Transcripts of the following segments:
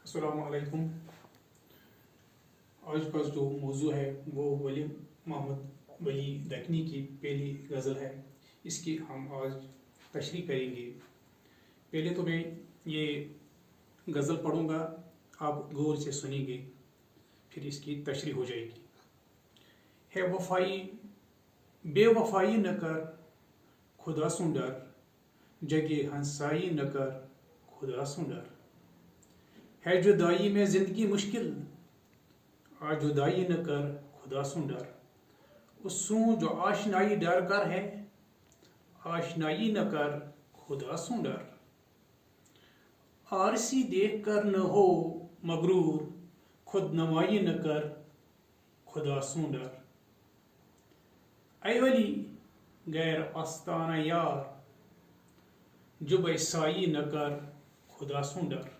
अस्सलामु अलैकुम। आज का जो मौजू है वो वली मोहम्मद वली दकनी की पहली गज़ल है। इसकी हम आज तशरीह करेंगे। पहले तो मैं ये गज़ल पढ़ूंगा, आप गौर से सुनेंगे, फिर इसकी तशरीह हो जाएगी। है वफाई बेवफाई न कर खुदा सुन डर, जगे हंसाई न कर खुदा सुन डर। है जुदाई में जिंदगी मुश्किल, आज जुदाई न कर खुदा सुन डर। उसू जो आशनाई डर कर है, आशनाई न कर खुदा सुन डर। आरसी देख कर न हो मगरूर, खुद नमाई न कर खुदा सुन डर। ऐ वली गैर आस्ताना यार, जुब साई न कर खुदा सुन डर।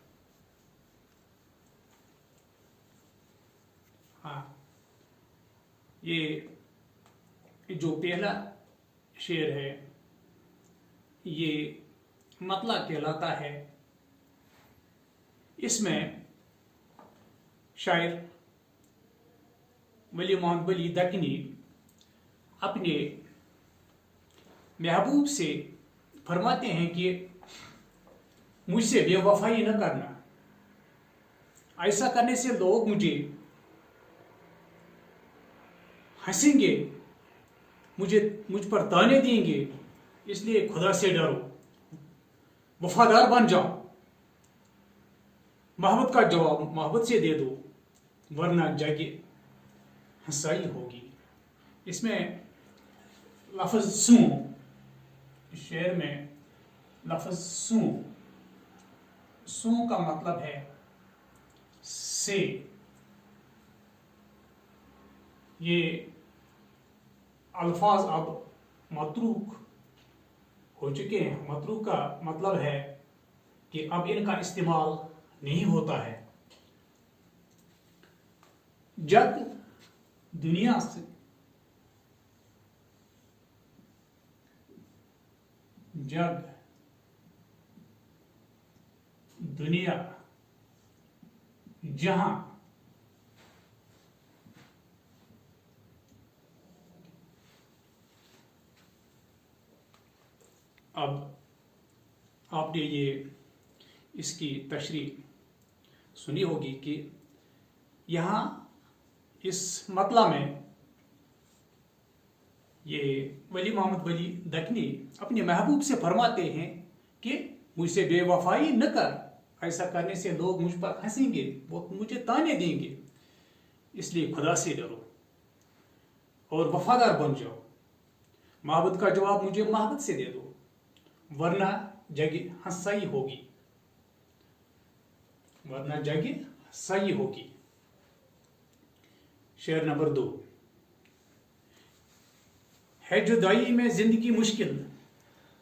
हाँ, ये जो पहला शेर है ये मतला कहलाता है। इसमें शायर वली मोहम्मद वली दकनी अपने महबूब से फरमाते हैं कि मुझसे बेवफाई न करना, ऐसा करने से लोग हंसेंगे, मुझ पर ताने देंगे, इसलिए खुदा से डरो, वफादार बन जाओ, मोहब्बत का जवाब मोहब्बत से दे दो, वरना जाके हंसाई होगी। इसमें लफ्ज़ सू, शेर में लफ्ज़ सू का मतलब है से। ये अल्फाज अब मतरूक हो चुके हैं। मतरूक का मतलब है कि अब इनका इस्तेमाल नहीं होता है। जग दुनिया से जग दुनिया जहां अब आपने ये इसकी तशरीह सुनी होगी कि यहाँ इस मतला में ये वली मोहम्मद वली दकनी अपने महबूब से फरमाते हैं कि मुझसे बेवफाई न कर, ऐसा करने से लोग मुझ पर हंसेंगे, वो मुझे ताने देंगे, इसलिए खुदा से डरो और वफादार बन जाओ, मोहब्बत का जवाब मुझे मोहब्बत से दे दो, वरना जगह हंसाई होगी, वरना जगह हंसाई होगी। शेर नंबर 2। है जुदाई में जिंदगी मुश्किल,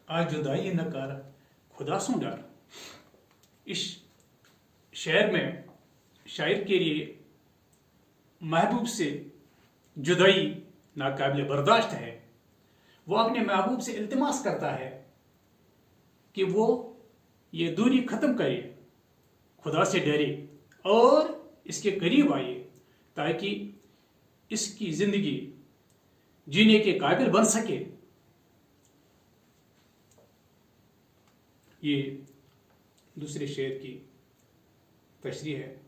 आज जुदाई न कर खुदा सुन डर। इस शेर में शायर के लिए महबूब से जुदाई नाकाबिल बर्दाश्त है। वो अपने महबूब से इल्तिमास करता है कि वो ये दूरी खत्म करे, खुदा से डरे और इसके करीब आए, ताकि इसकी जिंदगी जीने के काबिल बन सके। ये दूसरे शेर की तशरीह है।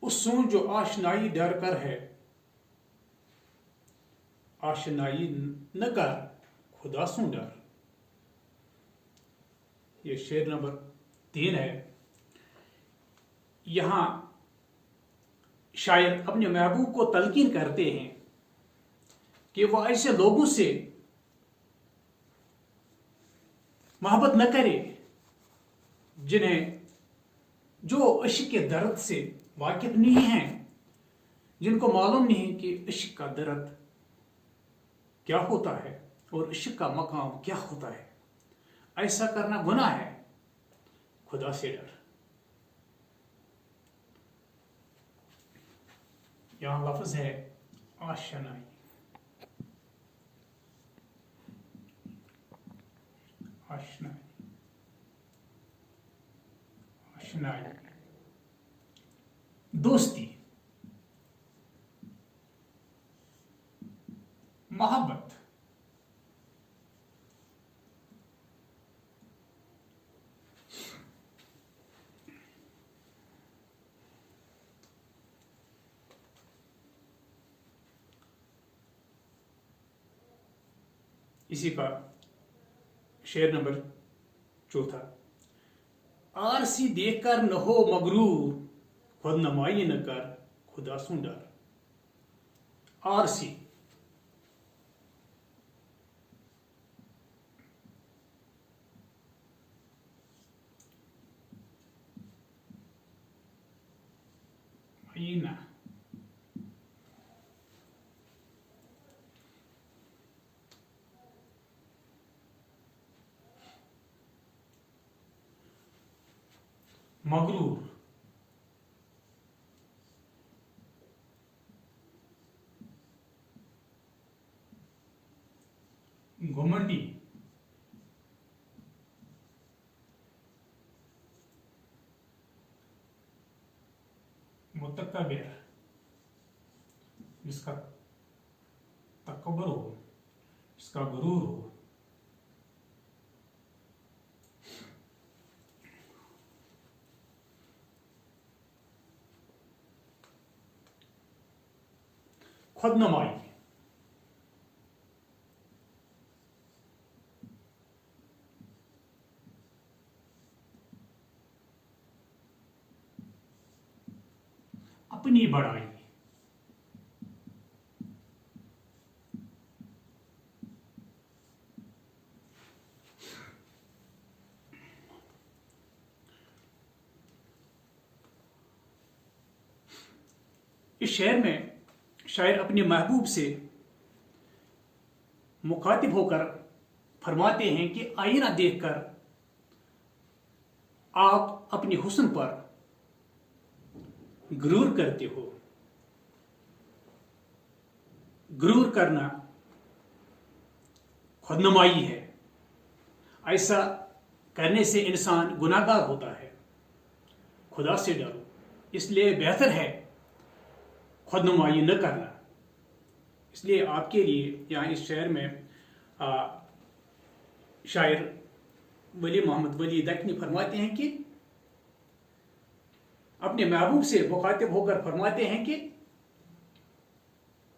उससे जो आशनाई डर कर है, आशनाई न कर खुदा सुन डर। ये शेर नंबर 3 है। यहां शायर अपने महबूब को तलकीन करते हैं कि वह ऐसे लोगों से मोहब्बत न करे जो इश्क के दर्द से वाकिफ नहीं है, जिनको मालूम नहीं कि इश्क का दर्द क्या होता है और इश्क का मकाम क्या होता है। ऐसा करना गुनाह है, खुदा से डर। यहां लफ्ज है आशनाई, आशनाई। आशनाई, दोस्ती, मोहब्बत, इसी का शेर नंबर 4। आरसी देखकर न हो मगरूर, खुद नमाई न कर खुदा सु डर। आरसी, ना, मगरूर, घुमंडी, मुतकब्बिर, जिसका तकब्बुर हो, जिसका गुरूर हो। खुदनुमाई, अपनी बड़ाई, इस शेर में शायर अपने महबूब से मुखातिब होकर फरमाते हैं कि आईना देखकर आप अपने हुस्न पर गुरूर करते हो। गुरूर करना खुदनुमाई है। ऐसा करने से इंसान गुनाहगार होता है। खुदा से डरो, इसलिए बेहतर है खुदनुमाई न करना। इसलिए आपके लिए यहाँ इस शेर में शायर वली मोहम्मद वली दक्नी फरमाते हैं कि अपने महबूब से मुखातिब होकर फरमाते हैं कि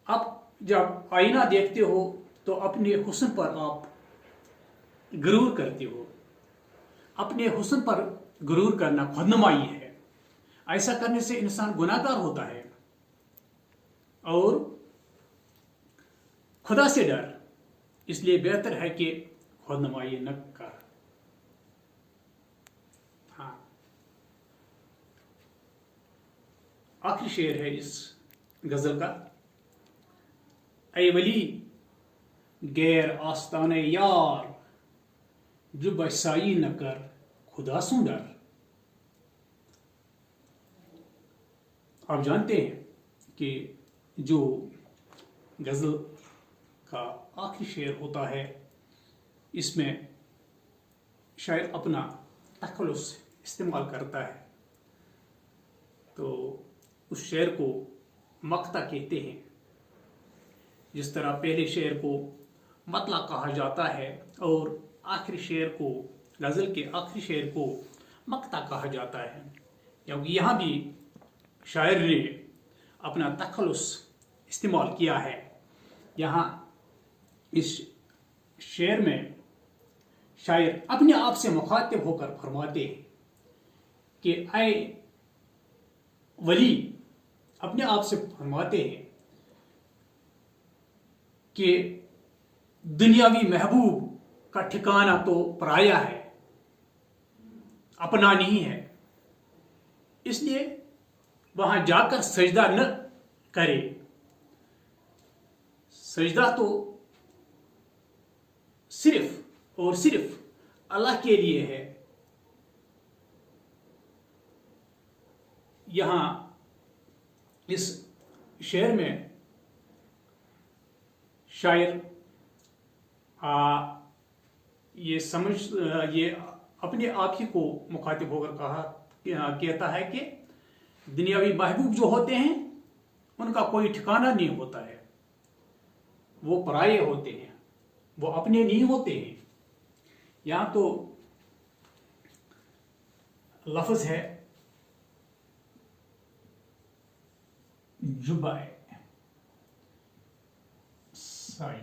आप जब आईना देखते हो तो अपने हुस्न पर आप गुरूर करते हो। अपने हुस्न पर गुरूर करना खुदनुमाई है। ऐसा करने से इंसान गुनाहगार होता है और खुदा से डर, इसलिए बेहतर है कि खुदनुमाई न कर। हाँ, आखिरी शेर है इस गजल का। ऐ वली गैर आस्ताने यार, जो बसाई न कर खुदा सु डर। आप जानते हैं कि जो गजल का आखिरी शेर होता है, इसमें शायर अपना तखल्लुस इस्तेमाल करता है, तो उस शेर को मक्ता कहते हैं। जिस तरह पहले शेर को मतला कहा जाता है और आखिरी शेर को, गजल के आखिरी शेर को मक्ता कहा जाता है, क्योंकि यहाँ भी शायर ने अपना तखल्लुस इस्तेमाल किया है। यहाँ इस शेर में शायर अपने आप से मुखातिब होकर फरमाते हैं कि ऐ वली, अपने आप से फरमाते हैं कि दुनियावी महबूब का ठिकाना तो पराया है, अपना नहीं है, इसलिए वहां जाकर सजदा न करे। सजदा तो सिर्फ और सिर्फ अल्लाह के लिए है। यहां इस शेर में शायर ये अपने आप ही को मुखातिब होकर कहा कहता है कि दुनियावी महबूब जो होते हैं उनका कोई ठिकाना नहीं होता है, वो पराये होते हैं, वो अपने नहीं होते हैं। यहां तो लफ्ज है जुबाए साई,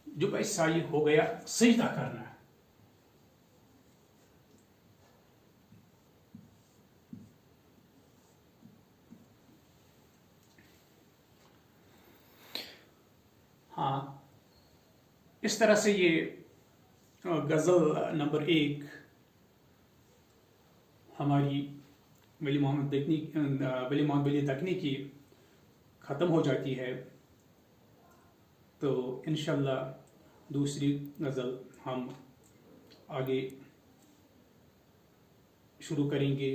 जुबाए साई हो गया सजदा करना। हाँ, इस तरह से ये गज़ल नंबर 1 हमारी वली मोहम्मद बली दक्नी की ख़त्म हो जाती है। तो इंशाअल्लाह दूसरी गज़ल हम आगे शुरू करेंगे।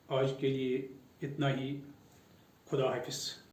आज के लिए इतना ही। खुदा हाफिज़।